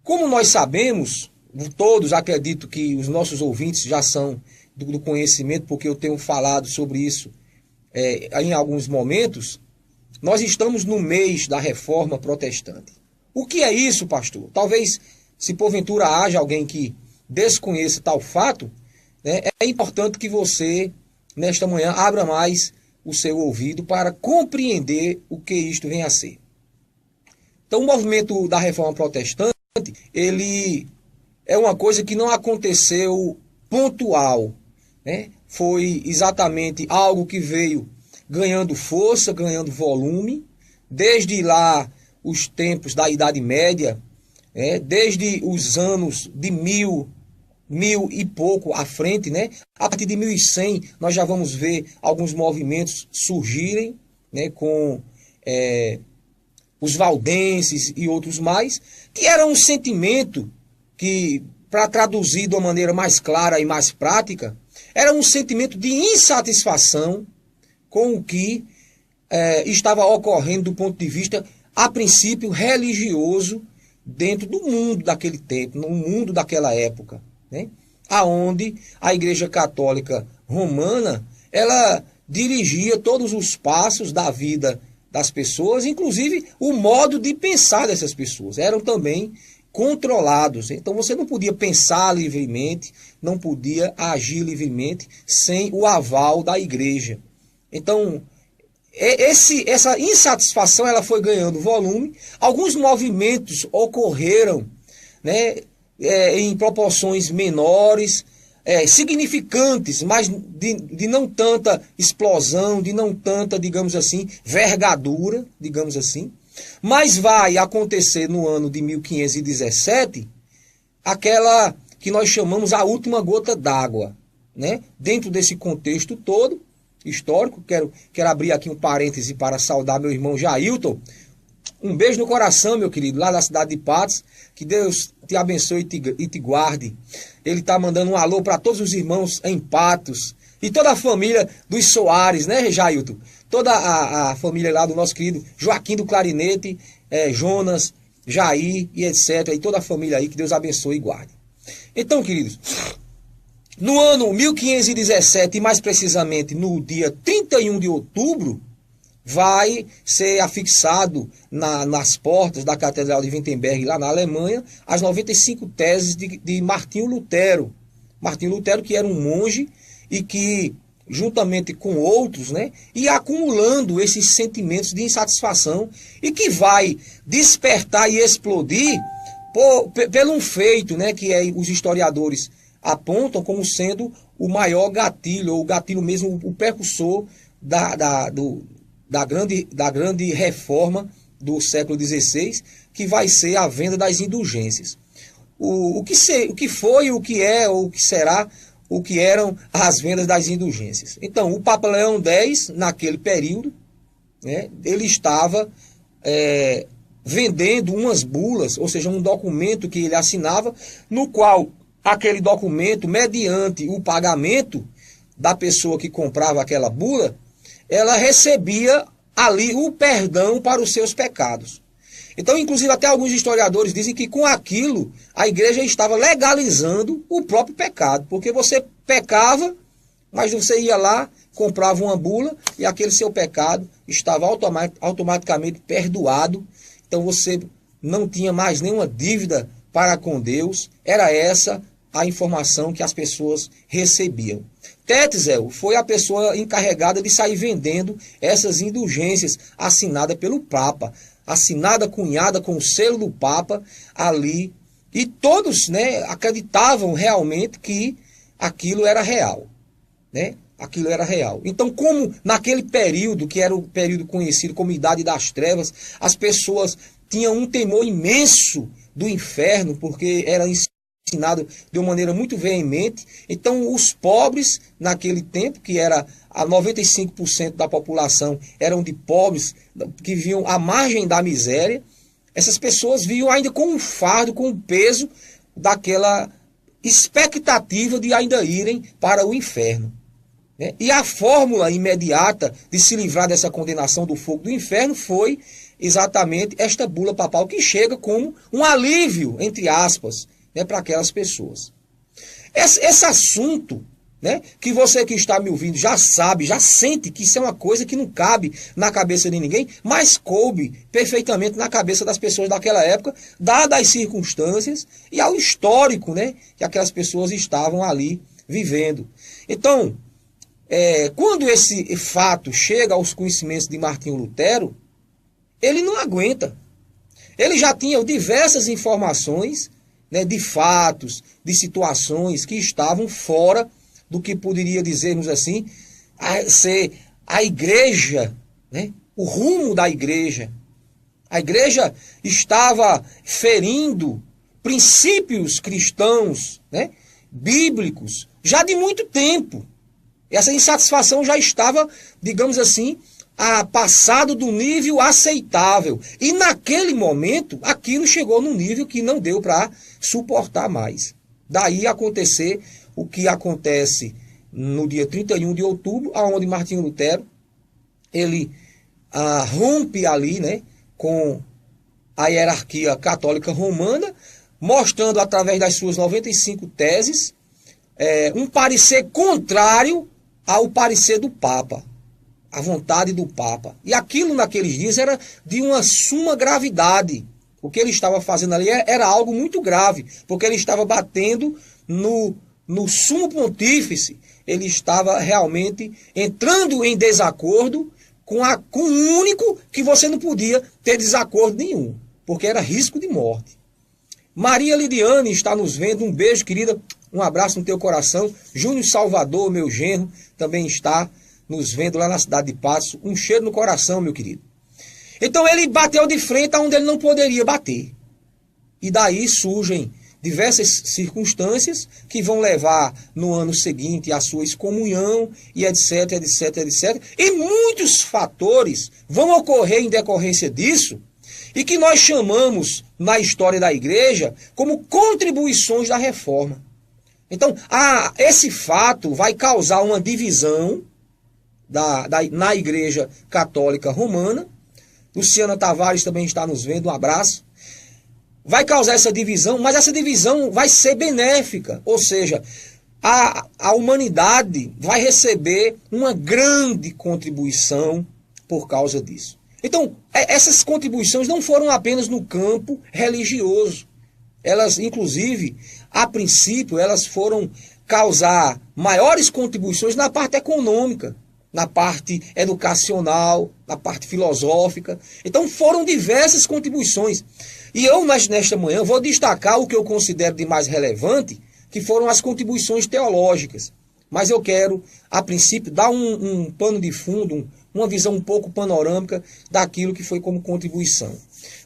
Como nós sabemos, todos acredito que os nossos ouvintes já são do conhecimento, porque eu tenho falado sobre isso em alguns momentos, nós estamos no mês da Reforma Protestante. O que é isso, pastor? Talvez, se porventura haja alguém que desconheça tal fato, né, é importante que você, nesta manhã, abra mais o seu ouvido para compreender o que isto vem a ser. Então, o movimento da Reforma Protestante, ele é uma coisa que não aconteceu pontual, né? Foi exatamente algo que veio ganhando força, ganhando volume, desde lá os tempos da Idade Média, desde os anos de mil e pouco à frente, né? A partir de 1100 nós já vamos ver alguns movimentos surgirem, né? Com os valdenses e outros mais, que era um sentimento que, para traduzir de uma maneira mais clara e mais prática, era um sentimento de insatisfação com o que estava ocorrendo do ponto de vista, a princípio, religioso dentro do mundo daquele tempo, no mundo daquela época, né? Aonde a Igreja Católica Romana, ela dirigia todos os passos da vida das pessoas, inclusive o modo de pensar dessas pessoas. Eram também controlados. Então você não podia pensar livremente, não podia agir livremente sem o aval da igreja. Então, essa insatisfação ela foi ganhando volume. Alguns movimentos ocorreram, né, em proporções menores, significantes, mas de não tanta explosão, de não tanta, digamos assim, vergadura, digamos assim. Mas vai acontecer no ano de 1517 aquela que nós chamamos a última gota d'água, né? Dentro desse contexto todo histórico, quero abrir aqui um parêntese para saudar meu irmão Jailton. Um beijo no coração, meu querido, lá da cidade de Patos. Que Deus te abençoe e te guarde. Ele está mandando um alô para todos os irmãos em Patos e toda a família dos Soares, né, Jailton? Toda a família lá do nosso querido Joaquim do Clarinete, Jonas, Jair e etc. E toda a família aí, que Deus abençoe e guarde. Então, queridos, no ano 1517, e mais precisamente no dia 31 de outubro, vai ser afixado nas portas da Catedral de Wittenberg, lá na Alemanha, as 95 teses de Martinho Lutero. Martinho Lutero, que era um monge e que, juntamente com outros, né, ia acumulando esses sentimentos de insatisfação e que vai despertar e explodir pelo um feito, né, que os historiadores apontam como sendo o maior gatilho, ou o gatilho mesmo, o precursor da grande reforma do século XVI, que vai ser a venda das indulgências. O que foi, o que é, ou o que será, o que eram as vendas das indulgências. Então, o Papa Leão X, naquele período, né, ele estava vendendo umas bulas, ou seja, um documento que ele assinava, no qual aquele documento, mediante o pagamento da pessoa que comprava aquela bula, ela recebia ali o perdão para os seus pecados. Então, inclusive, até alguns historiadores dizem que com aquilo a igreja estava legalizando o próprio pecado, porque você pecava, mas você ia lá, comprava uma bula e aquele seu pecado estava automaticamente perdoado. Então você não tinha mais nenhuma dívida para com Deus. Era essa a informação que as pessoas recebiam. Tetzel foi a pessoa encarregada de sair vendendo essas indulgências assinadas pelo Papa, assinada, cunhada com o selo do Papa ali, e todos, né, acreditavam realmente que aquilo era real, né? Aquilo era real. Então, como naquele período, que era o período conhecido como Idade das Trevas, as pessoas tinham um temor imenso do inferno, porque era ensinado de uma maneira muito veemente. Então, os pobres, naquele tempo, que era a 95% da população, eram de pobres que viviam à margem da miséria. Essas pessoas viam ainda com um fardo, com o peso daquela expectativa de ainda irem para o inferno. E a fórmula imediata de se livrar dessa condenação do fogo do inferno foi exatamente esta bula papal que chega como um alívio, entre aspas, né, para aquelas pessoas. Esse assunto, né, que você que está me ouvindo já sabe, já sente que isso é uma coisa que não cabe na cabeça de ninguém, mas coube perfeitamente na cabeça das pessoas daquela época, dadas as circunstâncias e ao histórico, né, que aquelas pessoas estavam ali vivendo. Então, quando esse fato chega aos conhecimentos de Martinho Lutero, ele não aguenta. Ele já tinha diversas informações, né, de fatos, de situações que estavam fora do que poderia dizermos assim, ser a igreja, né, o rumo da igreja. A igreja estava ferindo princípios cristãos, né, bíblicos, já de muito tempo. Essa insatisfação já estava, digamos assim, passado do nível aceitável. E naquele momento, aquilo chegou num nível que não deu para suportar mais. Daí acontecer o que acontece no dia 31 de outubro, onde Martinho Lutero, ele rompe ali, né, com a hierarquia católica romana, mostrando através das suas 95 teses, um parecer contrário ao parecer do Papa, a vontade do Papa. E aquilo naqueles dias era de uma suma gravidade. O que ele estava fazendo ali era algo muito grave, porque ele estava batendo no sumo pontífice, ele estava realmente entrando em desacordo com o único que você não podia ter desacordo nenhum, porque era risco de morte. Maria Lidiane está nos vendo, um beijo, querida, um abraço no teu coração. Júnior Salvador, meu genro, também está nos vendo lá na cidade de Patos. Um cheiro no coração, meu querido. Então ele bateu de frente aonde ele não poderia bater. E daí surgem diversas circunstâncias que vão levar no ano seguinte à sua excomunhão e etc, etc, etc. E muitos fatores vão ocorrer em decorrência disso e que nós chamamos na história da igreja como contribuições da reforma. Então, esse fato vai causar uma divisão na Igreja Católica Romana. Luciana Tavares também está nos vendo, um abraço. Vai causar essa divisão, mas essa divisão vai ser benéfica, ou seja, a humanidade vai receber uma grande contribuição por causa disso. Então, essas contribuições não foram apenas no campo religioso. Elas, inclusive, a princípio, elas foram causar maiores contribuições na parte econômica, na parte educacional, na parte filosófica. Então foram diversas contribuições. E eu, nesta manhã, vou destacar o que eu considero de mais relevante, que foram as contribuições teológicas. Mas eu quero, a princípio, dar um pano de fundo, uma visão um pouco panorâmica daquilo que foi como contribuição.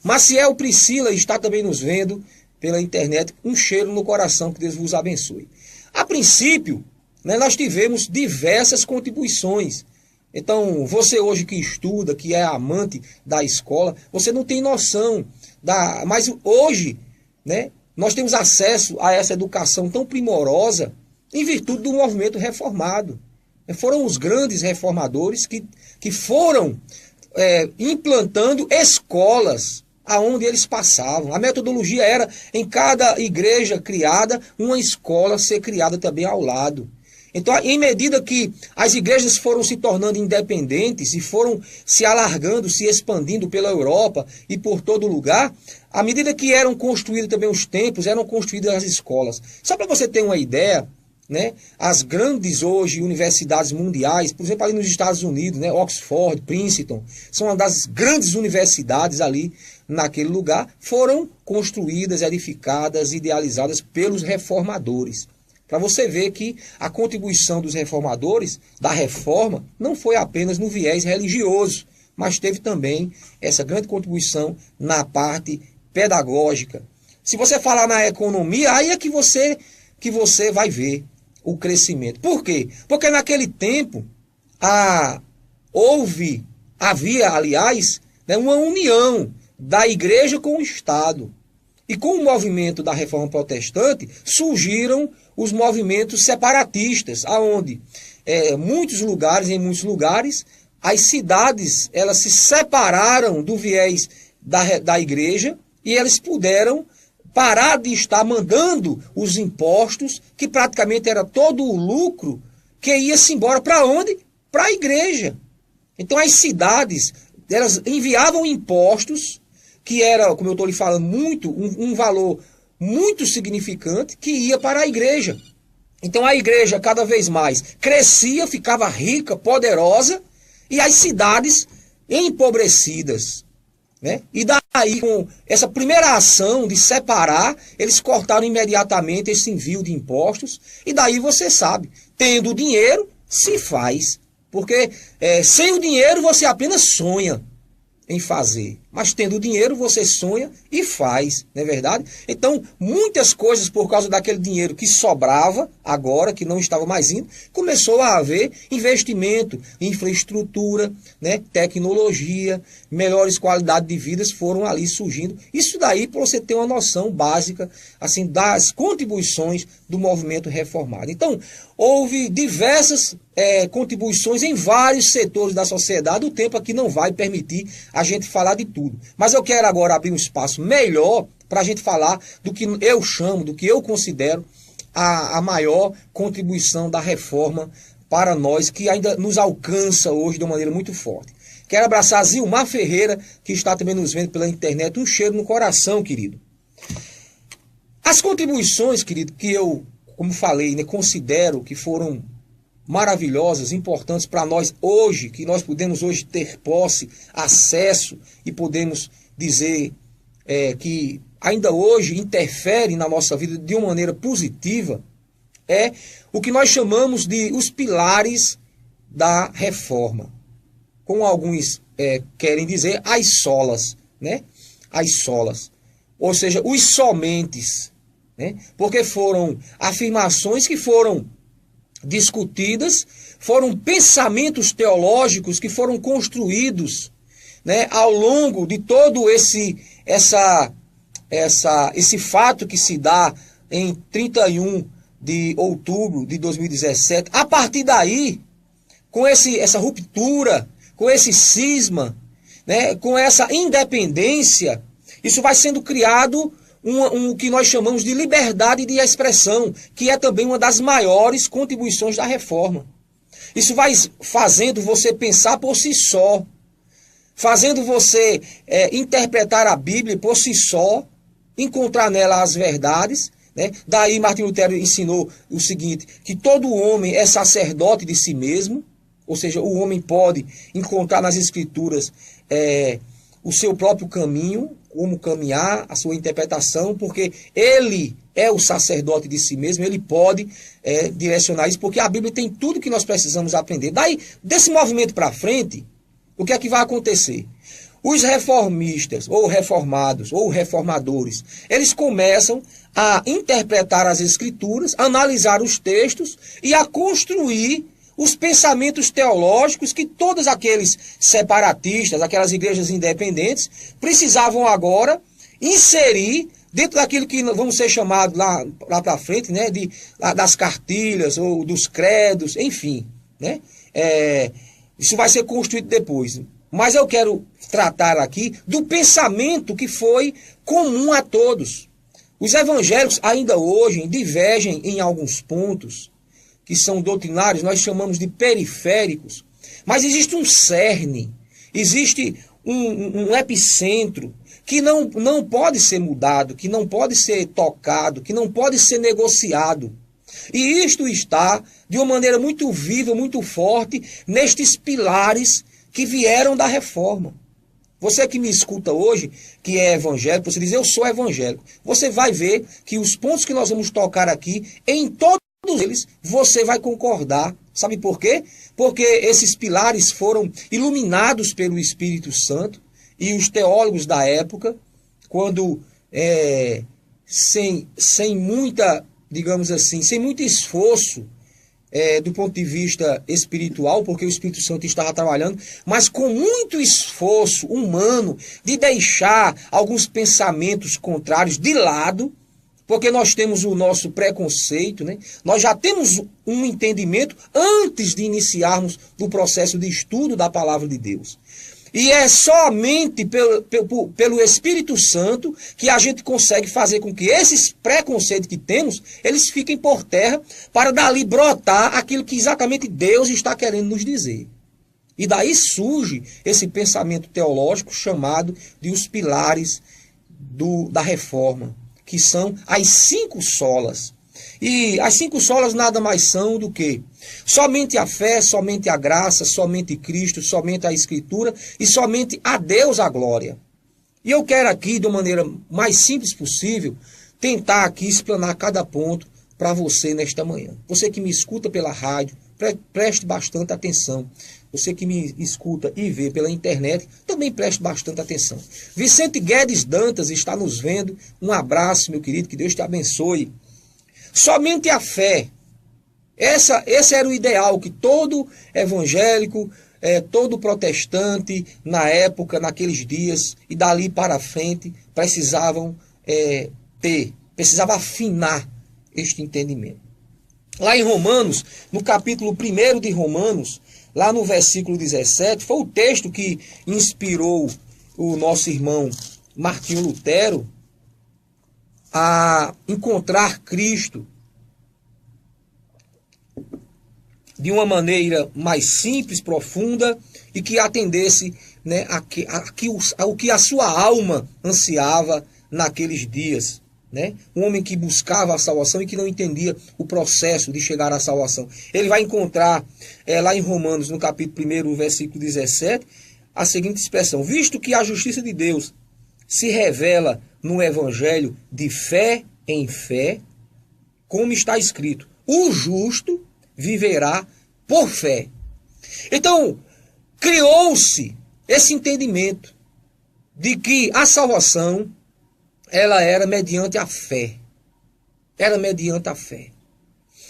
Maciel Priscila está também nos vendo pela internet. Um cheiro no coração, que Deus vos abençoe. A princípio, nós tivemos diversas contribuições. Então, você hoje que estuda, que é amante da escola, você não tem noção. Mas hoje, né, nós temos acesso a essa educação tão primorosa em virtude do movimento reformado. Foram os grandes reformadores que foram implantando escolas aonde eles passavam. A metodologia era, em cada igreja criada, uma escola ser criada também ao lado. Então, em medida que as igrejas foram se tornando independentes e foram se alargando, se expandindo pela Europa e por todo lugar, à medida que eram construídos também os templos, eram construídas as escolas. Só para você ter uma ideia, né, as grandes hoje universidades mundiais, por exemplo, ali nos Estados Unidos, né, Oxford, Princeton, são uma das grandes universidades ali naquele lugar, foram construídas, edificadas, idealizadas pelos reformadores. Para você ver que a contribuição dos reformadores, da reforma, não foi apenas no viés religioso, mas teve também essa grande contribuição na parte pedagógica. Se você falar na economia, aí é que você vai ver o crescimento. Por quê? Porque naquele tempo havia, aliás, né, uma união da igreja com o Estado. E com o movimento da Reforma Protestante, surgiram os movimentos separatistas, aonde em muitos lugares, as cidades, elas se separaram do viés da igreja e elas puderam parar de estar mandando os impostos, que praticamente era todo o lucro que ia-se embora para onde? Para a igreja. Então as cidades, elas enviavam impostos, que era, como eu estou lhe falando, um valor muito significante, que ia para a igreja. Então a igreja cada vez mais crescia, ficava rica, poderosa, e as cidades empobrecidas. Né? E daí, com essa primeira ação de separar, eles cortaram imediatamente esse envio de impostos. E daí você sabe, tendo dinheiro, se faz. Porque sem o dinheiro você apenas sonha em fazer. Mas tendo dinheiro você sonha e faz, não é verdade? Então, muitas coisas por causa daquele dinheiro que sobrava agora, que não estava mais indo, começou a haver investimento, infraestrutura, né, tecnologia, melhores qualidades de vida foram ali surgindo. Isso daí para você ter uma noção básica assim das contribuições do movimento reformado. Então, houve diversas contribuições em vários setores da sociedade. O tempo aqui não vai permitir a gente falar de tudo. Mas eu quero agora abrir um espaço melhor para a gente falar do que eu chamo, do que eu considero a maior contribuição da reforma para nós, que ainda nos alcança hoje de uma maneira muito forte. Quero abraçar a Zilmar Ferreira, que está também nos vendo pela internet. Um cheiro no coração, querido. As contribuições, querido, que eu, como falei, né, considero que foram maravilhosas, importantes para nós hoje, que nós podemos hoje ter posse, acesso e podemos dizer que ainda hoje interfere na nossa vida de uma maneira positiva, é o que nós chamamos de os pilares da reforma. Como alguns querem dizer, as solas, né? As solas. Ou seja, os somentes, né? Porque foram afirmações que foram discutidas, foram pensamentos teológicos que foram construídos, né, ao longo de todo esse fato que se dá em 31 de outubro de 2017. A partir daí, com essa ruptura, com esse cisma, né, com essa independência, isso vai sendo criado o que nós chamamos de liberdade de expressão, que é também uma das maiores contribuições da reforma. Isso vai fazendo você pensar por si só, fazendo você interpretar a Bíblia por si só, encontrar nela as verdades. Né? Daí Martinho Lutero ensinou o seguinte, que todo homem é sacerdote de si mesmo, ou seja, o homem pode encontrar nas Escrituras o seu próprio caminho, como caminhar, a sua interpretação, porque ele é o sacerdote de si mesmo, ele pode direcionar isso, porque a Bíblia tem tudo que nós precisamos aprender. Daí, desse movimento para frente, o que é que vai acontecer? Os reformistas, ou reformados, ou reformadores, eles começam a interpretar as Escrituras, a analisar os textos e a construir os pensamentos teológicos que todos aqueles separatistas, aquelas igrejas independentes, precisavam agora inserir dentro daquilo que vamos ser chamados lá para frente, né, das cartilhas ou dos credos, enfim. Né? Isso vai ser construído depois. Mas eu quero tratar aqui do pensamento que foi comum a todos. Os evangélicos ainda hoje divergem em alguns pontos, que são doutrinários, nós chamamos de periféricos, mas existe um cerne, existe um epicentro que não pode ser mudado, que não pode ser tocado, que não pode ser negociado. E isto está de uma maneira muito viva, muito forte, nestes pilares que vieram da reforma. Você que me escuta hoje, que é evangélico, você diz, eu sou evangélico. Você vai ver que os pontos que nós vamos tocar aqui, em todos eles, você vai concordar. Sabe por quê? Porque esses pilares foram iluminados pelo Espírito Santo e os teólogos da época, quando sem muita, digamos assim, sem muito esforço do ponto de vista espiritual, porque o Espírito Santo estava trabalhando, mas com muito esforço humano de deixar alguns pensamentos contrários de lado, porque nós temos o nosso preconceito, né? Nós já temos um entendimento antes de iniciarmos o processo de estudo da palavra de Deus. E é somente pelo Espírito Santo que a gente consegue fazer com que esses preconceitos que temos, eles fiquem por terra, para dali brotar aquilo que exatamente Deus está querendo nos dizer. E daí surge esse pensamento teológico chamado de os pilares da reforma, que são as 5 solas. E as 5 solas nada mais são do que somente a fé, somente a graça, somente Cristo, somente a Escritura e somente a Deus a glória. E eu quero aqui, de uma maneira mais simples possível, tentar aqui explanar cada ponto para você nesta manhã. Você que me escuta pela rádio, preste bastante atenção. Você que me escuta e vê pela internet, também preste bastante atenção. Vicente Guedes Dantas está nos vendo. Um abraço, meu querido, que Deus te abençoe. Somente a fé. Esse era o ideal que todo evangélico, todo protestante, na época, naqueles dias, e dali para frente, precisavam ter, precisava afinar este entendimento. Lá em Romanos, no capítulo 1 de Romanos, lá no versículo 17, foi o texto que inspirou o nosso irmão Martinho Lutero a encontrar Cristo de uma maneira mais simples, profunda e que atendesse, né, ao que a sua alma ansiava naqueles dias. Né? Um homem que buscava a salvação e que não entendia o processo de chegar à salvação. Ele vai encontrar lá em Romanos, no capítulo 1, versículo 17, a seguinte expressão: visto que a justiça de Deus se revela no evangelho de fé em fé, como está escrito, o justo viverá por fé. Então, criou-se esse entendimento de que a salvação ela era mediante a fé. Era mediante a fé.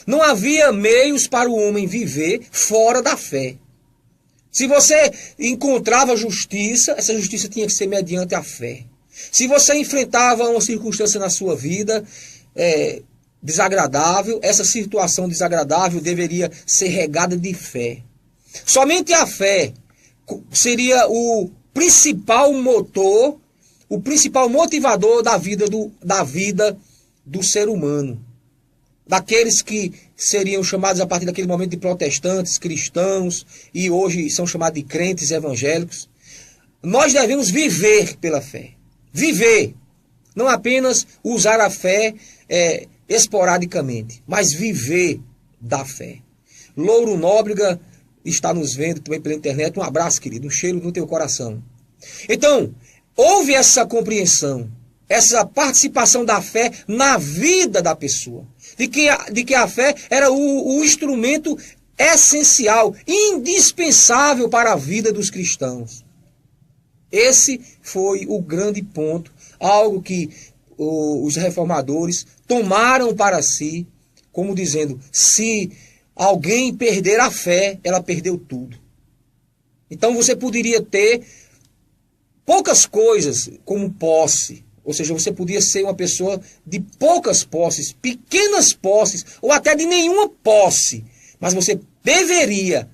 Não havia meios para o homem viver fora da fé. Se você encontrava justiça, essa justiça tinha que ser mediante a fé. Se você enfrentava uma circunstância na sua vida desagradável, essa situação desagradável deveria ser regada de fé. Somente a fé seria o principal motor, o principal motivador da vida do ser humano. Daqueles que seriam chamados a partir daquele momento de protestantes, cristãos, e hoje são chamados de crentes evangélicos. Nós devemos viver pela fé. Viver. Não apenas usar a fé esporadicamente, mas viver da fé. Louro Nóbrega está nos vendo também pela internet. Um abraço, querido. Um cheiro no teu coração. Então, houve essa compreensão, essa participação da fé na vida da pessoa. De que a fé era o instrumento essencial, indispensável para a vida dos cristãos. Esse foi o grande ponto, algo que os reformadores tomaram para si, como dizendo, se alguém perder a fé, ela perdeu tudo. Então você poderia ter poucas coisas como posse, ou seja, você podia ser uma pessoa de poucas posses, pequenas posses, ou até de nenhuma posse, mas você deveria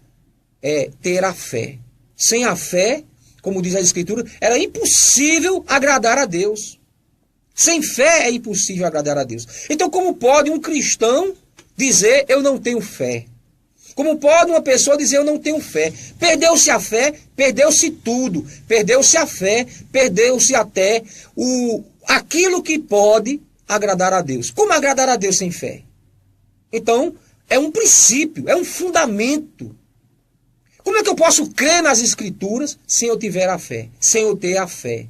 ter a fé. Sem a fé, como diz a Escritura, era impossível agradar a Deus. Sem fé é impossível agradar a Deus. Então, como pode um cristão dizer, eu não tenho fé? Como pode uma pessoa dizer, eu não tenho fé? Perdeu-se a fé, perdeu-se tudo. Perdeu-se a fé, perdeu-se até aquilo que pode agradar a Deus. Como agradar a Deus sem fé? Então, é um princípio, é um fundamento. Como é que eu posso crer nas Escrituras sem eu tiver a fé? Sem eu ter a fé?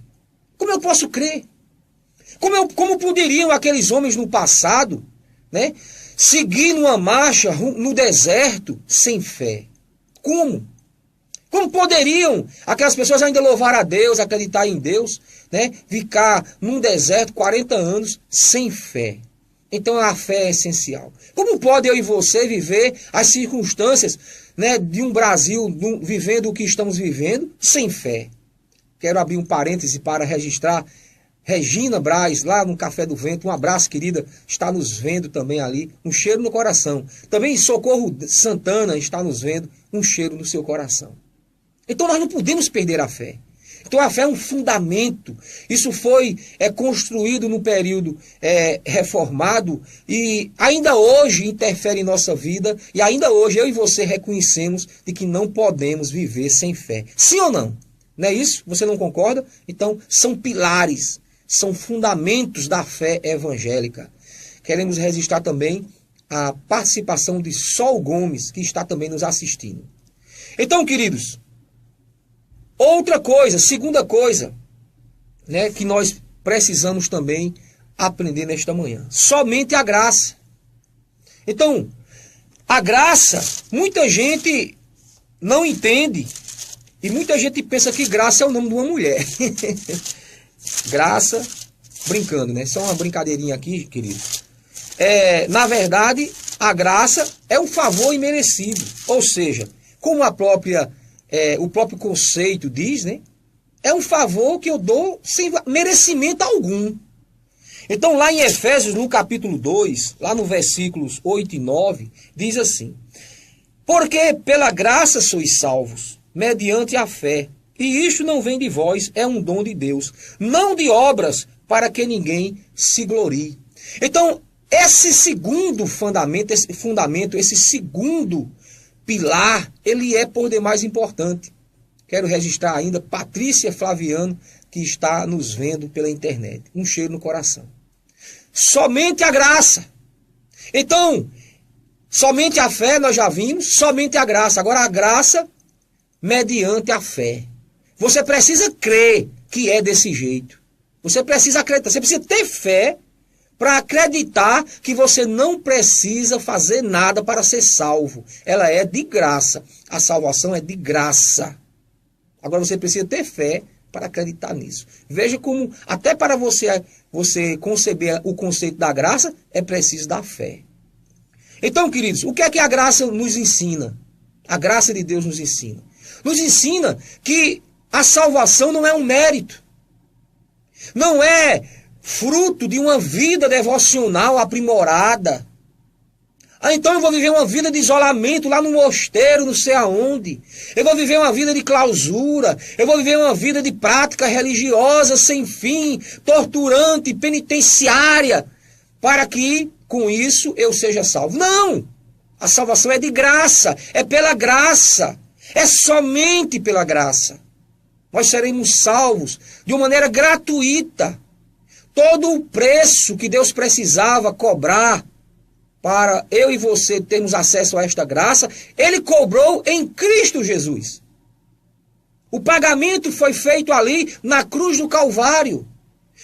Como eu posso crer? Como poderiam aqueles homens no passado, né, seguir numa marcha no deserto sem fé? Como? Como poderiam aquelas pessoas ainda louvar a Deus, acreditar em Deus, né, ficar num deserto 40 anos sem fé? Então a fé é essencial. Como pode eu e você viver as circunstâncias, né, de um Brasil vivendo o que estamos vivendo sem fé? Quero abrir um parêntese para registrar Regina Braz, lá no Café do Vento, um abraço, querida, está nos vendo também ali, um cheiro no coração. Também Socorro Santana está nos vendo, um cheiro no seu coração. Então nós não podemos perder a fé. Então a fé é um fundamento. Isso foi construído no período reformado e ainda hoje interfere em nossa vida. E ainda hoje eu e você reconhecemos de que não podemos viver sem fé. Sim ou não? Não é isso? Você não concorda? Então são pilares, são fundamentos da fé evangélica. Queremos registrar também a participação de Sol Gomes, que está também nos assistindo. Então, queridos, outra coisa, segunda coisa, né, que nós precisamos também aprender nesta manhã. Somente a graça. Então, a graça, muita gente não entende. E muita gente pensa que graça é o nome de uma mulher. Graça, brincando, né? Só uma brincadeirinha aqui, querido. Na verdade, a graça é um favor imerecido. Ou seja, como o próprio conceito diz, né? É um favor que eu dou sem merecimento algum. Então, lá em Efésios, no capítulo 2, lá no versículos 8 e 9, diz assim: porque pela graça sois salvos, mediante a fé. E isto não vem de vós, é um dom de Deus, não de obras, para que ninguém se glorie. Então, esse segundo fundamento, esse segundo pilar, ele é por demais importante. Quero registrar ainda Patrícia Flaviano, que está nos vendo pela internet. Um cheiro no coração. Somente a graça. Então, somente a fé, nós já vimos, somente a graça. Agora, a graça mediante a fé. Você precisa crer que é desse jeito. Você precisa acreditar. Você precisa ter fé para acreditar que você não precisa fazer nada para ser salvo. Ela é de graça. A salvação é de graça. Agora você precisa ter fé para acreditar nisso. Veja como, até para você conceber o conceito da graça, é preciso da fé. Então, queridos, o que é que a graça nos ensina? A graça de Deus nos ensina. Nos ensina que a salvação não é um mérito. Não é fruto de uma vida devocional aprimorada. Então eu vou viver uma vida de isolamento lá no mosteiro, não sei aonde. Eu vou viver uma vida de clausura. Eu vou viver uma vida de prática religiosa sem fim, torturante, penitenciária, para que com isso eu seja salvo. Não! A salvação é de graça, é pela graça, é somente pela graça. Nós seremos salvos de uma maneira gratuita. Todo o preço que Deus precisava cobrar para eu e você termos acesso a esta graça, Ele cobrou em Cristo Jesus. O pagamento foi feito ali na cruz do Calvário.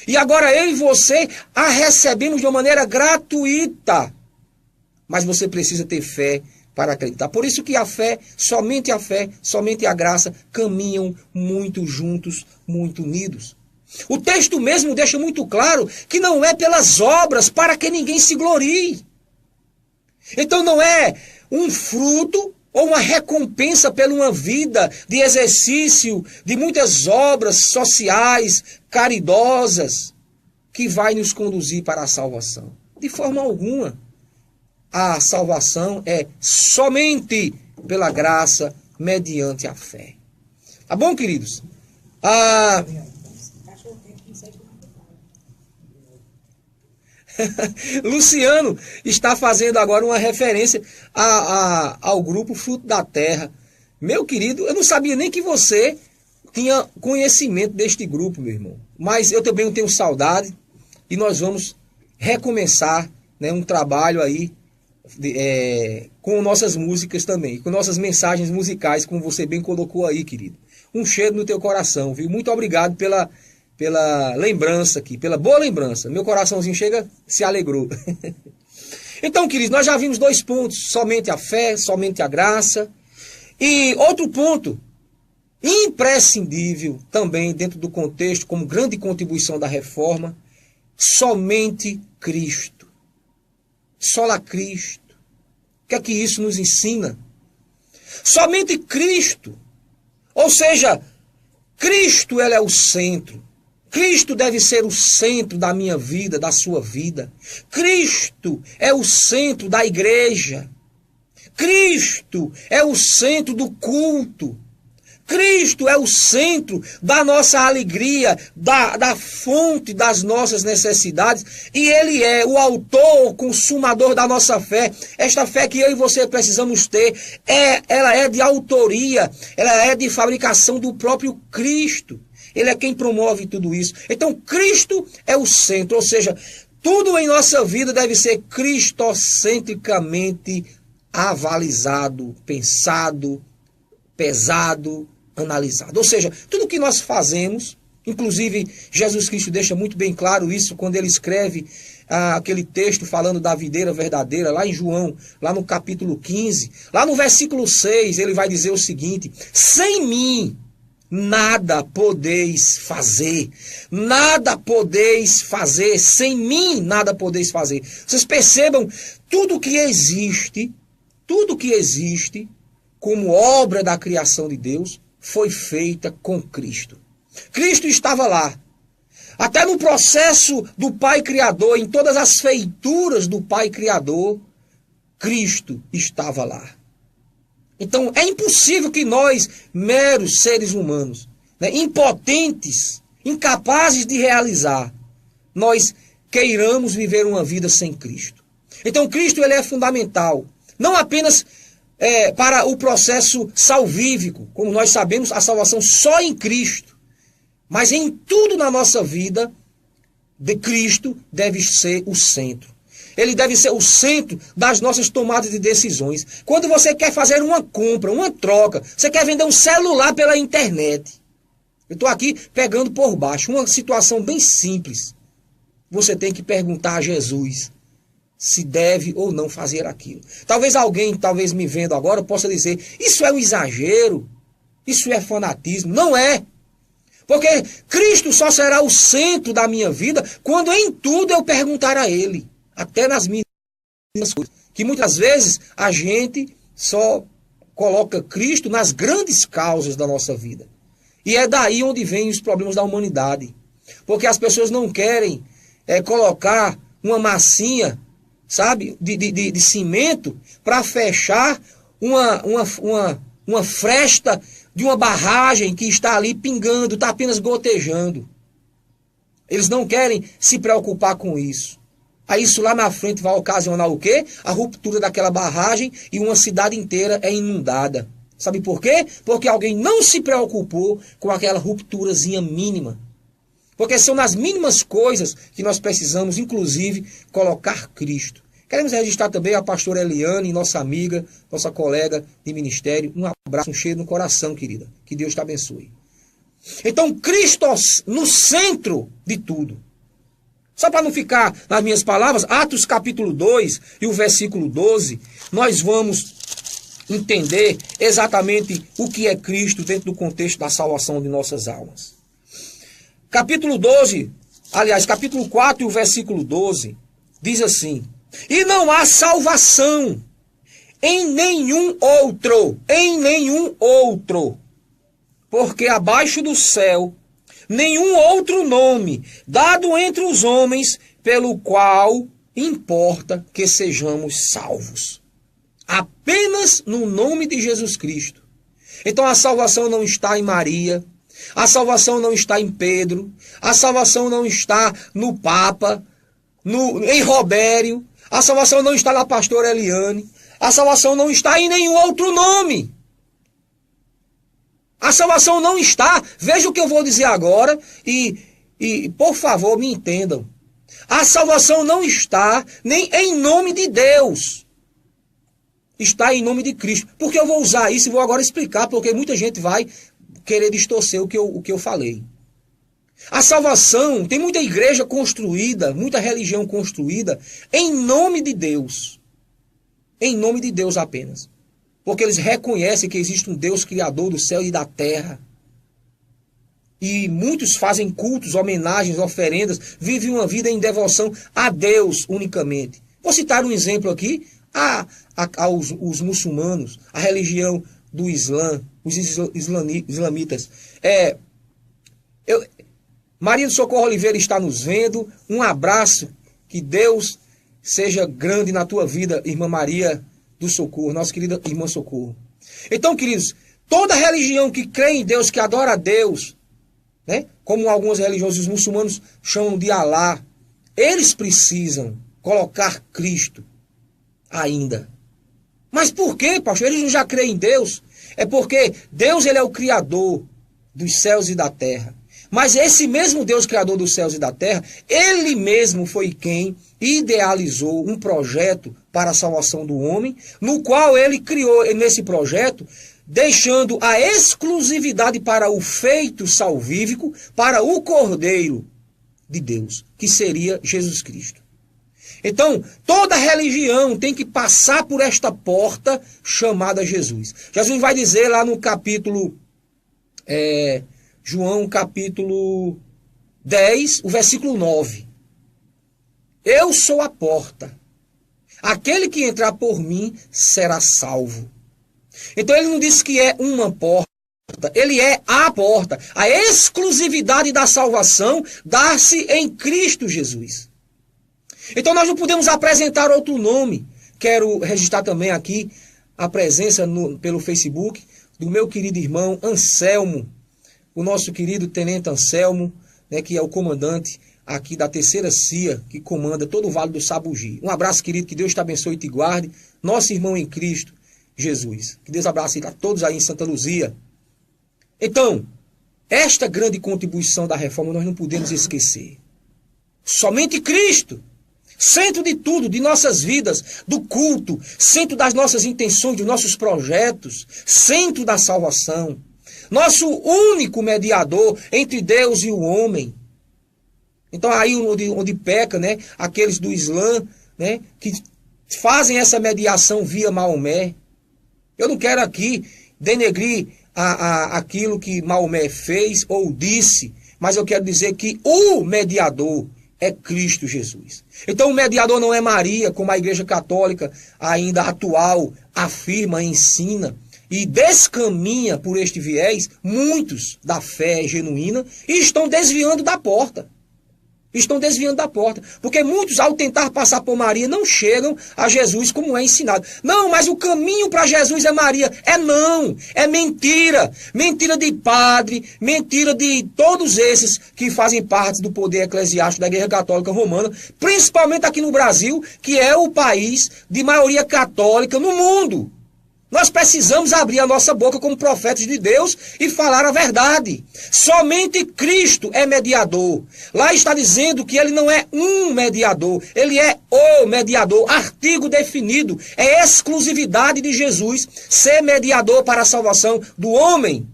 E agora eu e você a recebemos de uma maneira gratuita. Mas você precisa ter fé para acreditar. Por isso que a fé, somente a graça caminham muito juntos, muito unidos. O texto mesmo deixa muito claro que não é pelas obras para que ninguém se glorie. Então não é um fruto ou uma recompensa pela uma vida de exercício, de muitas obras sociais, caridosas, que vai nos conduzir para a salvação. De forma alguma. A salvação é somente pela graça, mediante a fé. Tá bom, queridos? Luciano está fazendo agora uma referência ao grupo Fruto da Terra. Meu querido, eu não sabia nem que você tinha conhecimento deste grupo, meu irmão. Mas eu também tenho saudade e nós vamos recomeçar, né, um trabalho aí com nossas músicas também, com nossas mensagens musicais, como você bem colocou aí, querido. Um cheiro no teu coração, viu? Muito obrigado pela lembrança aqui, pela boa lembrança. Meu coraçãozinho se alegrou. Então, queridos, nós já vimos 2 pontos, somente a fé, somente a graça. E outro ponto, imprescindível também dentro do contexto, como grande contribuição da reforma, somente Cristo. Sola Cristo. O que é que isso nos ensina? Somente Cristo. Ou seja, Cristo ele é o centro. Cristo deve ser o centro da minha vida, da sua vida. Cristo é o centro da igreja. Cristo é o centro do culto. Cristo é o centro da nossa alegria, da fonte das nossas necessidades. E Ele é o autor, o consumador da nossa fé. Esta fé que eu e você precisamos ter, ela é de autoria, ela é de fabricação do próprio Cristo. Ele é quem promove tudo isso. Então, Cristo é o centro, ou seja, tudo em nossa vida deve ser cristocentricamente avalizado, pensado, pesado, analisado. Ou seja, tudo que nós fazemos, inclusive Jesus Cristo deixa muito bem claro isso quando ele escreve aquele texto falando da videira verdadeira, lá em João, lá no capítulo 15, lá no versículo 6, ele vai dizer o seguinte: sem mim nada podeis fazer. Nada podeis fazer. Sem mim nada podeis fazer. Vocês percebam, tudo que existe como obra da criação de Deus foi feita com Cristo. Cristo estava lá. Até no processo do Pai Criador, em todas as feituras do Pai Criador, Cristo estava lá. Então, é impossível que nós, meros seres humanos, impotentes, incapazes de realizar, nós queiramos viver uma vida sem Cristo. Então, Cristo ele é fundamental, não apenas para o processo salvífico, como nós sabemos, a salvação só em Cristo, mas em tudo na nossa vida, de Cristo deve ser o centro. Ele deve ser o centro das nossas tomadas de decisões. Quando você quer fazer uma compra, uma troca, você quer vender um celular pela internet. Eu estou aqui pegando por baixo uma situação bem simples. Você tem que perguntar a Jesus se deve ou não fazer aquilo. Talvez alguém, talvez me vendo agora, possa dizer: isso é um exagero, isso é fanatismo. Não é. Porque Cristo só será o centro da minha vida quando em tudo eu perguntar a Ele. Até nas minhas coisas. Que muitas vezes a gente só coloca Cristo nas grandes causas da nossa vida. E é daí onde vêm os problemas da humanidade. Porque as pessoas não querem colocar uma massinha, sabe, de cimento para fechar uma fresta de uma barragem que está ali pingando, está apenas gotejando. Eles não querem se preocupar com isso. Aí isso lá na frente vai ocasionar o quê? A ruptura daquela barragem e uma cidade inteira é inundada. Sabe por quê? Porque alguém não se preocupou com aquela rupturazinha mínima. Porque são nas mínimas coisas que nós precisamos, inclusive, colocar Cristo. Queremos registrar também a pastora Eliane, nossa amiga, nossa colega de ministério. Um abraço, um cheiro no coração, querida. Que Deus te abençoe. Então, Cristo no centro de tudo. Só para não ficar nas minhas palavras, Atos capítulo 2 e o versículo 12, nós vamos entender exatamente o que é Cristo dentro do contexto da salvação de nossas almas. Capítulo 12, aliás, capítulo 4 e o versículo 12, diz assim: e não há salvação em nenhum outro, porque abaixo do céu nenhum outro nome dado entre os homens pelo qual importa que sejamos salvos. Apenas no nome de Jesus Cristo. Então a salvação não está em Maria, a salvação não está em Pedro, a salvação não está no Papa, em Robério, a salvação não está na pastora Eliane, a salvação não está em nenhum outro nome. A salvação não está, veja o que eu vou dizer agora e por favor me entendam. A salvação não está nem em nome de Deus. Está em nome de Cristo. Porque eu vou usar isso e vou agora explicar, porque muita gente vai querer distorcer o que eu falei. A salvação, tem muita igreja construída, muita religião construída em nome de Deus. Em nome de Deus apenas. Porque eles reconhecem que existe um Deus criador do céu e da terra. E muitos fazem cultos, homenagens, oferendas, vivem uma vida em devoção a Deus unicamente. Vou citar um exemplo aqui, aos muçulmanos, a religião do Islã, os islamitas. Maria do Socorro Oliveira está nos vendo. Um abraço. Que Deus seja grande na tua vida, irmã Maria do Socorro, nossa querida irmã Socorro. Então, queridos, toda religião que crê em Deus, que adora a Deus, né, como algumas religiões, os muçulmanos chamam de Alá, eles precisam colocar Cristo ainda. Mas por quê, pastor? Eles não já creem em Deus? É porque Deus, ele é o Criador dos céus e da terra. Mas esse mesmo Deus criador dos céus e da terra, ele mesmo foi quem idealizou um projeto para a salvação do homem, no qual ele criou nesse projeto, deixando a exclusividade para o feito salvífico, para o Cordeiro de Deus, que seria Jesus Cristo. Então, toda religião tem que passar por esta porta chamada Jesus. Jesus vai dizer lá no capítulo... João capítulo 10, o versículo 9. Eu sou a porta. Aquele que entrar por mim será salvo. Então ele não disse que é uma porta, ele é a porta. A exclusividade da salvação dá-se em Cristo Jesus. Então nós não podemos apresentar outro nome. Quero registrar também aqui a presença pelo Facebook do meu querido irmão Anselmo, o nosso querido tenente Anselmo, né, que é o comandante aqui da 3ª CIA, que comanda todo o Vale do Sabugi. Um abraço, querido, que Deus te abençoe e te guarde. Nosso irmão em Cristo, Jesus. Que Deus abrace a todos aí em Santa Luzia. Então, esta grande contribuição da reforma nós não podemos esquecer. Somente Cristo, centro de tudo, de nossas vidas, do culto, centro das nossas intenções, dos nossos projetos, centro da salvação. Nosso único mediador entre Deus e o homem. Então aí onde peca, né, aqueles do Islã, né, que fazem essa mediação via Maomé. Eu não quero aqui denegrir aquilo que Maomé fez ou disse, mas eu quero dizer que o mediador é Cristo Jesus. Então o mediador não é Maria, como a Igreja Católica ainda atual afirma, ensina, e descaminha por este viés muitos da fé genuína e estão desviando da porta. Estão desviando da porta. Porque muitos, ao tentar passar por Maria, não chegam a Jesus como é ensinado. Não, mas o caminho para Jesus é Maria. Não. É mentira. Mentira de padre, mentira de todos esses que fazem parte do poder eclesiástico da Igreja Católica Romana, principalmente aqui no Brasil, que é o país de maioria católica no mundo. Nós precisamos abrir a nossa boca como profetas de Deus e falar a verdade. Somente Cristo é mediador. Lá está dizendo que ele não é um mediador, ele é o mediador, artigo definido. É exclusividade de Jesus ser mediador para a salvação do homem.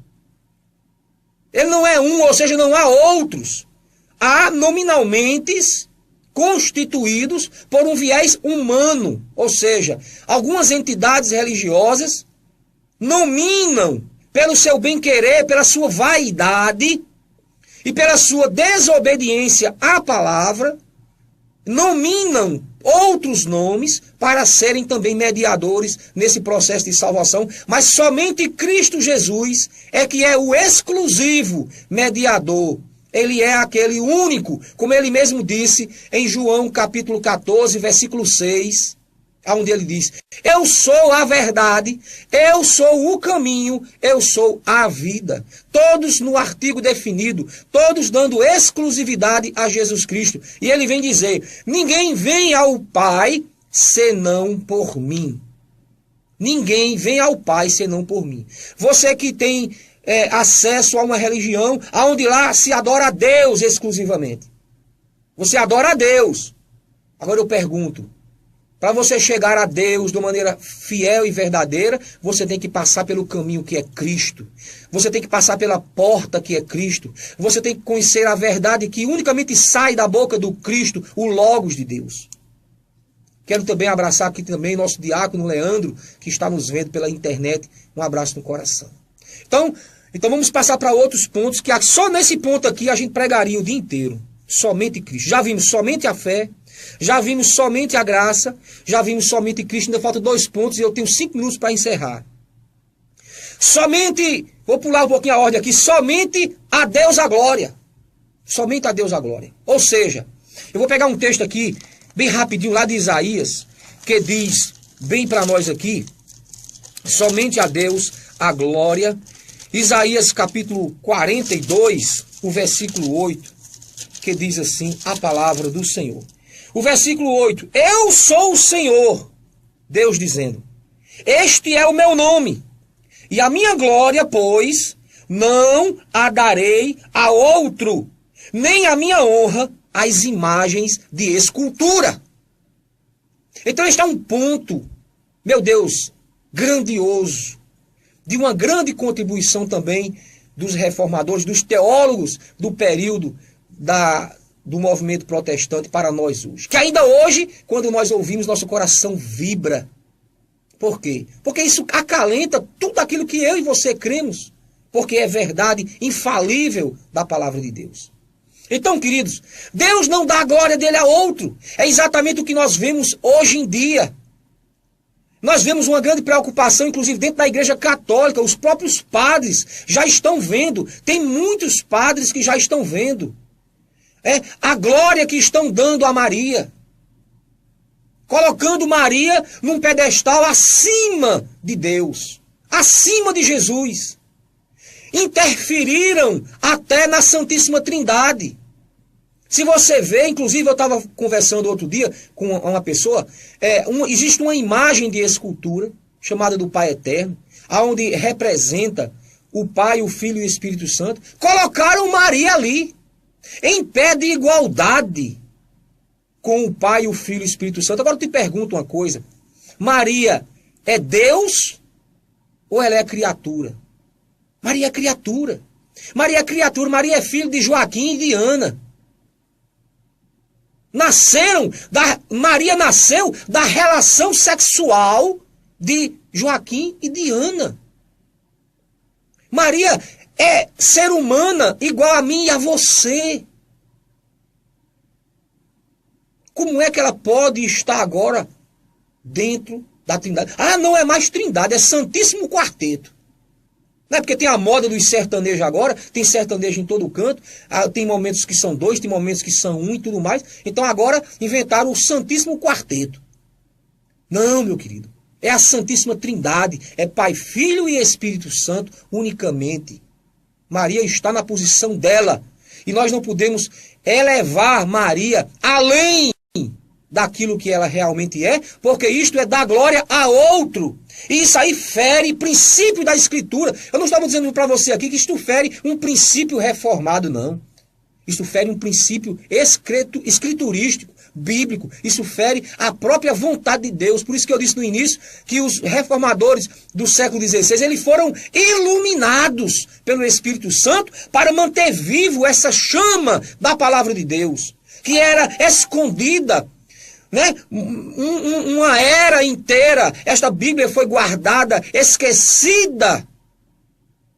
Ele não é um, ou seja, não há outros. Há nominalmente constituídos por um viés humano, ou seja, algumas entidades religiosas nominam pelo seu bem-querer, pela sua vaidade e pela sua desobediência à palavra, nominam outros nomes para serem também mediadores nesse processo de salvação, mas somente Cristo Jesus é que é o exclusivo mediador. Ele é aquele único, como ele mesmo disse em João capítulo 14, versículo 6, onde ele diz: eu sou a verdade, eu sou o caminho, eu sou a vida. Todos no artigo definido, todos dando exclusividade a Jesus Cristo. E ele vem dizer: ninguém vem ao Pai senão por mim. Ninguém vem ao Pai senão por mim. Você que tem acesso a uma religião onde lá se adora a Deus exclusivamente. Você adora a Deus. Agora eu pergunto, para você chegar a Deus de maneira fiel e verdadeira, você tem que passar pelo caminho que é Cristo. Você tem que passar pela porta que é Cristo. Você tem que conhecer a verdade que unicamente sai da boca do Cristo, o Logos de Deus. Quero também abraçar aqui também nosso diácono Leandro, que está nos vendo pela internet. Um abraço no coração. Então vamos passar para outros pontos, que só nesse ponto aqui a gente pregaria o dia inteiro. Somente Cristo. Já vimos somente a fé, já vimos somente a graça, já vimos somente Cristo. Ainda faltam 2 pontos e eu tenho 5 minutos para encerrar. Somente, vou pular um pouquinho a ordem aqui, somente a Deus a glória. Somente a Deus a glória. Ou seja, eu vou pegar um texto aqui, bem rapidinho, lá de Isaías, que diz bem para nós aqui, somente a Deus a glória. Isaías capítulo 42, o versículo 8, que diz assim a palavra do Senhor. O versículo 8, eu sou o Senhor, Deus dizendo, este é o meu nome, e a minha glória, pois, não a darei a outro, nem a minha honra às imagens de escultura. Então está um ponto, meu Deus, grandioso, de uma grande contribuição também dos reformadores, dos teólogos do período do movimento protestante para nós hoje. Que ainda hoje, quando nós ouvimos, nosso coração vibra. Por quê? Porque isso acalenta tudo aquilo que eu e você cremos, porque é verdade infalível da palavra de Deus. Então, queridos, Deus não dá a glória dele a outro. É exatamente o que nós vemos hoje em dia. Nós vemos uma grande preocupação, inclusive dentro da Igreja Católica. Os próprios padres já estão vendo. Tem muitos padres que já estão vendo a glória que estão dando a Maria. Colocando Maria num pedestal acima de Deus. Acima de Jesus. Interferiram até na Santíssima Trindade. Se você vê, inclusive eu estava conversando outro dia com uma pessoa, existe uma imagem de escultura, chamada do Pai Eterno, onde representa o Pai, o Filho e o Espírito Santo. Colocaram Maria ali, em pé de igualdade com o Pai, o Filho e o Espírito Santo. Agora eu te pergunto uma coisa, Maria é Deus ou ela é criatura? Maria é criatura. Maria é criatura, Maria é filho de Joaquim e de Ana. Maria nasceu da relação sexual de Joaquim e de Ana. Maria é ser humana igual a mim e a você. Como é que ela pode estar agora dentro da Trindade? Ah, não é mais Trindade, é Santíssimo Quarteto. Não é porque tem a moda dos sertanejos agora, tem sertanejo em todo canto, tem momentos que são 2, tem momentos que são 1 e tudo mais. Então agora inventaram o Santíssimo Quarteto. Não, meu querido, é a Santíssima Trindade, é Pai, Filho e Espírito Santo unicamente. Maria está na posição dela e nós não podemos elevar Maria além daquilo que ela realmente é, porque isto é dar glória a outro. E isso aí fere princípio da Escritura. Eu não estava dizendo para você aqui que isto fere um princípio reformado, não. Isto fere um princípio escriturístico, bíblico. Isso fere a própria vontade de Deus. Por isso que eu disse no início que os reformadores do século XVI, eles foram iluminados pelo Espírito Santo para manter vivo essa chama da palavra de Deus, que era escondida, uma era inteira. Esta Bíblia foi guardada, esquecida.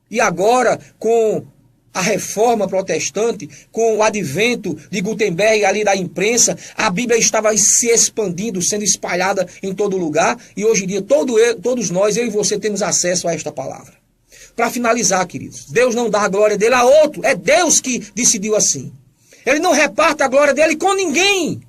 E agora, com a reforma protestante, com o advento de Gutenberg ali da imprensa, a Bíblia estava se expandindo, sendo espalhada em todo lugar. E hoje em dia, todos nós, eu e você, temos acesso a esta palavra. Para finalizar, queridos, Deus não dá a glória dele a outro. É Deus que decidiu assim. Ele não reparte a glória dele com ninguém.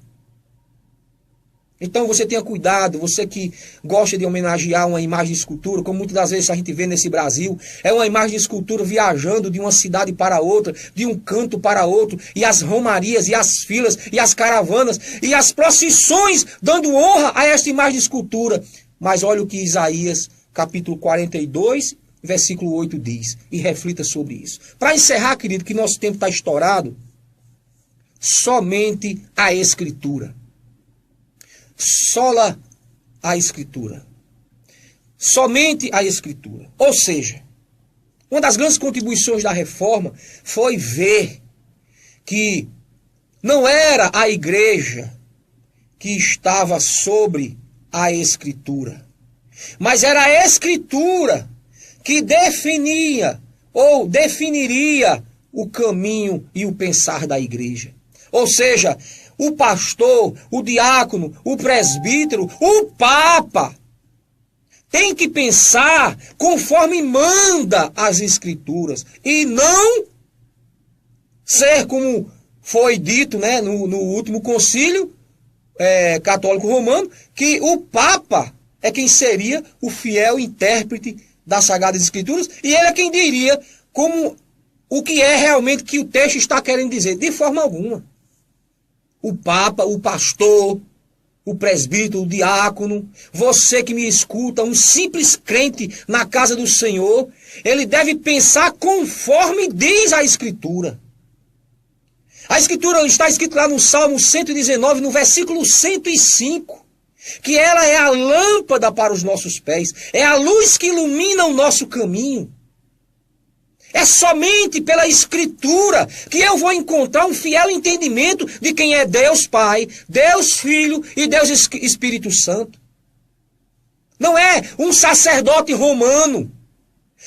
Então você tenha cuidado, você que gosta de homenagear uma imagem de escultura, como muitas das vezes a gente vê nesse Brasil, é uma imagem de escultura viajando de uma cidade para outra, de um canto para outro, e as romarias, e as filas, e as caravanas, e as procissões dando honra a esta imagem de escultura. Mas olha o que Isaías, capítulo 42, versículo 8 diz, e reflita sobre isso. Para encerrar, querido, que nosso tempo está estourado, somente a Escritura. Sola a Escritura. Somente a Escritura. Ou seja, uma das grandes contribuições da reforma foi ver que não era a igreja que estava sobre a Escritura, mas era a Escritura que definia ou definiria o caminho e o pensar da igreja. Ou seja, o pastor, o diácono, o presbítero, o papa tem que pensar conforme manda as Escrituras e não ser como foi dito, né, no último concílio católico romano, que o Papa é quem seria o fiel intérprete das Sagradas Escrituras, e ele é quem diria como o que é realmente que o texto está querendo dizer. De forma alguma. O Papa, o pastor, o presbítero, o diácono, você que me escuta, um simples crente na casa do Senhor, ele deve pensar conforme diz a Escritura. A Escritura está escrito lá no Salmo 119, no versículo 105, que ela é a lâmpada para os nossos pés, é a luz que ilumina o nosso caminho. É somente pela Escritura que eu vou encontrar um fiel entendimento de quem é Deus Pai, Deus Filho e Deus Espírito Santo. Não é um sacerdote romano,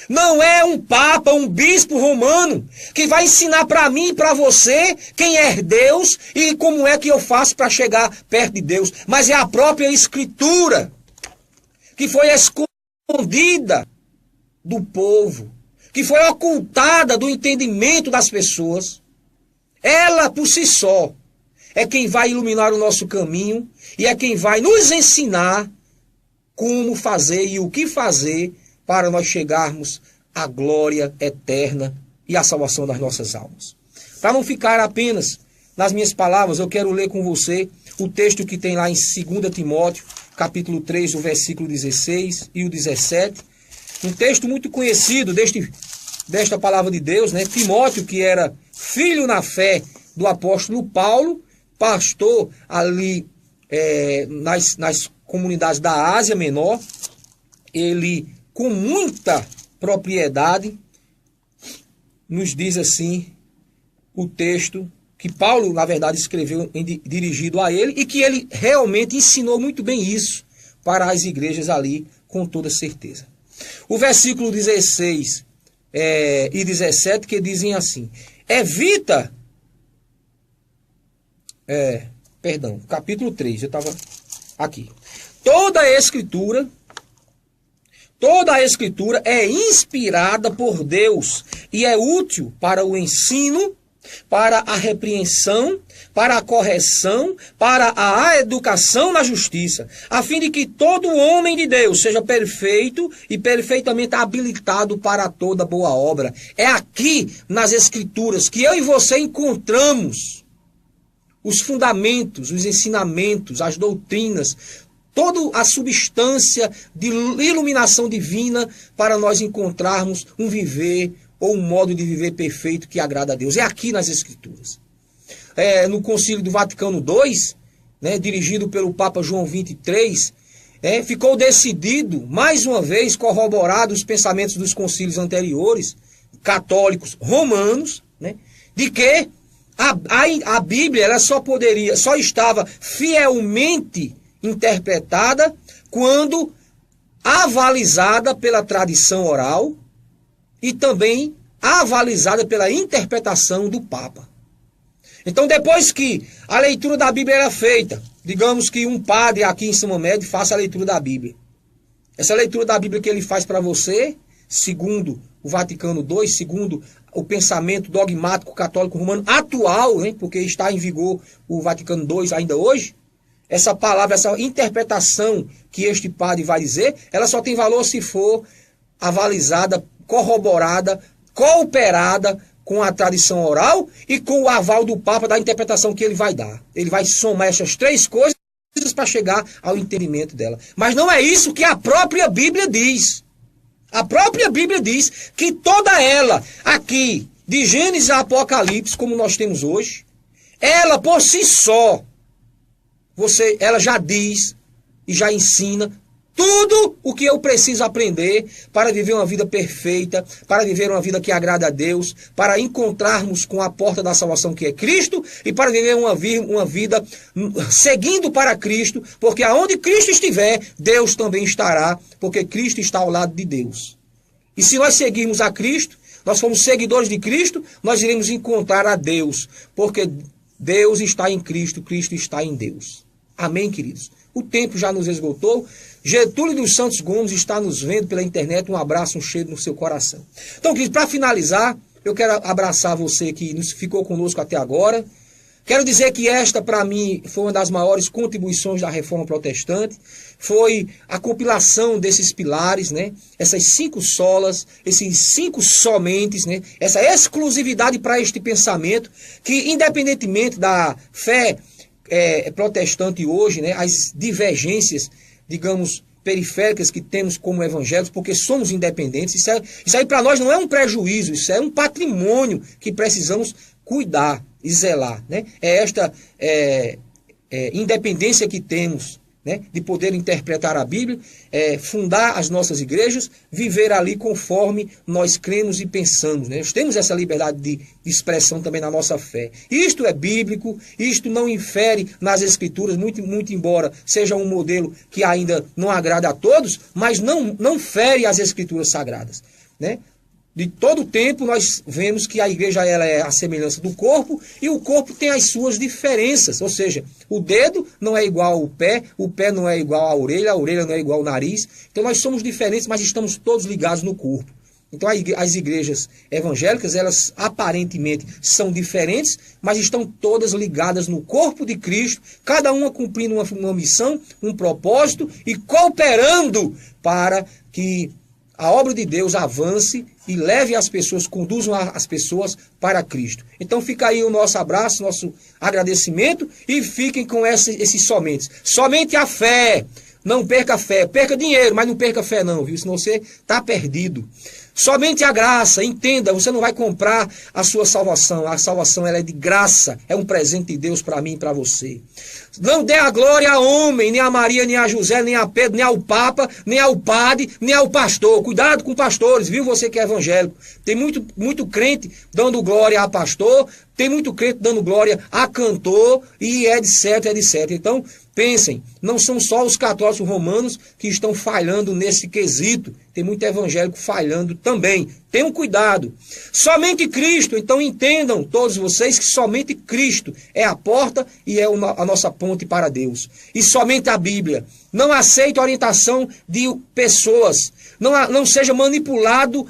não é um papa, um bispo romano que vai ensinar para mim e para você quem é Deus e como é que eu faço para chegar perto de Deus. Mas é a própria Escritura que foi escondida do povo, que foi ocultada do entendimento das pessoas. Ela, por si só, é quem vai iluminar o nosso caminho e é quem vai nos ensinar como fazer e o que fazer para nós chegarmos à glória eterna e à salvação das nossas almas. Para não ficar apenas nas minhas palavras, eu quero ler com você o texto que tem lá em 2 Timóteo, capítulo 3, o versículo 16 e o 17. Um texto muito conhecido desta palavra de Deus, né? Timóteo, que era filho na fé do apóstolo Paulo, pastor ali nas comunidades da Ásia Menor, ele, com muita propriedade, nos diz assim o texto que Paulo, na verdade, escreveu dirigido a ele e que ele realmente ensinou muito bem isso para as igrejas ali, com toda certeza. O versículo 16 e 17 que dizem assim: capítulo 3, eu estava aqui. Toda a Escritura é inspirada por Deus e é útil para o ensino, para a repreensão, para a correção, para a educação na justiça, a fim de que todo homem de Deus seja perfeito e perfeitamente habilitado para toda boa obra. É aqui nas Escrituras que eu e você encontramos os fundamentos, os ensinamentos, as doutrinas, toda a substância de iluminação divina para nós encontrarmos um viver ou um modo de viver perfeito que agrada a Deus. É aqui nas Escrituras. No Concílio do Vaticano II, né, dirigido pelo Papa João XXIII, ficou decidido, mais uma vez, corroborado os pensamentos dos concílios anteriores, católicos romanos, né, de que a Bíblia ela só estava fielmente interpretada quando avalizada pela tradição oral e também avalizada pela interpretação do Papa. Então, depois que a leitura da Bíblia era feita, digamos que um padre aqui em São Mamed faça a leitura da Bíblia. Essa leitura da Bíblia que ele faz para você, segundo o Vaticano II, segundo o pensamento dogmático católico romano atual, hein, porque está em vigor o Vaticano II ainda hoje, essa palavra, essa interpretação que este padre vai dizer, ela só tem valor se for avalizada, corroborada, cooperada com a tradição oral e com o aval do Papa da interpretação que ele vai dar. Ele vai somar essas três coisas para chegar ao entendimento dela. Mas não é isso que a própria Bíblia diz. A própria Bíblia diz que toda ela, aqui, de Gênesis a Apocalipse, como nós temos hoje, ela por si só, ela já diz e já ensina tudo o que eu preciso aprender para viver uma vida perfeita, para viver uma vida que agrada a Deus, para encontrarmos com a porta da salvação que é Cristo e para viver uma vida seguindo para Cristo, porque aonde Cristo estiver, Deus também estará, porque Cristo está ao lado de Deus. E se nós seguirmos a Cristo, nós somos seguidores de Cristo, nós iremos encontrar a Deus, porque Deus está em Cristo, Cristo está em Deus. Amém, queridos? O tempo já nos esgotou. Getúlio dos Santos Gomes está nos vendo pela internet. Um abraço, um cheiro no seu coração. Então, queridos, para finalizar, eu quero abraçar você que ficou conosco até agora. Quero dizer que esta, para mim, foi uma das maiores contribuições da Reforma Protestante. Foi a compilação desses pilares, né? Essas 5 solas, esses 5 somentes, né? Essa exclusividade para este pensamento, que independentemente da fé protestante hoje, né? As divergências, digamos, periféricas que temos como evangélicos, porque somos independentes, isso aí para nós não é um prejuízo, isso é um patrimônio que precisamos cuidar e zelar, né? É esta independência que temos, né, de poder interpretar a Bíblia, fundar as nossas igrejas, viver ali conforme nós cremos e pensamos, né? Nós temos essa liberdade de expressão também na nossa fé. Isto é bíblico, isto não infere nas Escrituras, muito embora seja um modelo que ainda não agrada a todos, mas não fere as Escrituras sagradas, né? De todo tempo nós vemos que a igreja ela é a semelhança do corpo e o corpo tem as suas diferenças, ou seja, o dedo não é igual ao pé, o pé não é igual à orelha, a orelha não é igual ao nariz. Então nós somos diferentes, mas estamos todos ligados no corpo. Então as igrejas evangélicas, elas aparentemente são diferentes, mas estão todas ligadas no corpo de Cristo, cada uma cumprindo uma missão, um propósito e cooperando para que a obra de Deus avance e leve as pessoas, conduzam as pessoas para Cristo. Então fica aí o nosso abraço, nosso agradecimento e fiquem com esses somentes. Somente a fé. Não perca a fé. Perca dinheiro, mas não perca a fé não, viu? Senão você está perdido. Somente a graça, entenda, você não vai comprar a sua salvação. A salvação ela é de graça, é um presente de Deus para mim e para você. Não dê a glória a homem, nem a Maria, nem a José, nem a Pedro, nem ao Papa, nem ao padre, nem ao pastor. Cuidado com pastores, viu? Você que é evangélico. Tem muito crente dando glória a pastor, tem muito crente dando glória a cantor e etc, etc. Então, pensem, não são só os católicos romanos que estão falhando nesse quesito. Tem muito evangélico falhando também. Tenham cuidado. Somente Cristo, então entendam todos vocês que somente Cristo é a porta e é a nossa ponte para Deus. E somente a Bíblia. Não aceite a orientação de pessoas. Não seja manipulado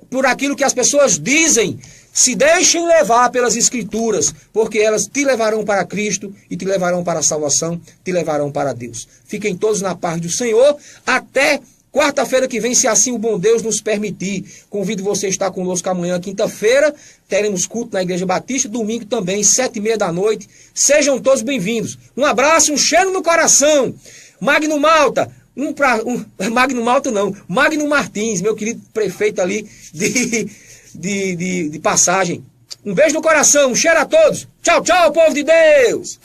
por aquilo que as pessoas dizem. Se deixem levar pelas Escrituras, porque elas te levarão para Cristo e te levarão para a salvação, te levarão para Deus. Fiquem todos na paz do Senhor. Até quarta-feira que vem, se assim o bom Deus nos permitir. Convido você a estar conosco amanhã, quinta-feira. Teremos culto na Igreja Batista. Domingo também, 7h30 da noite. Sejam todos bem-vindos. Um abraço, um cheiro no coração. Magno Malta. Magno Malta não. Magno Martins, meu querido prefeito ali de Passagem. Um beijo no coração. Um cheiro a todos. Tchau, tchau, povo de Deus.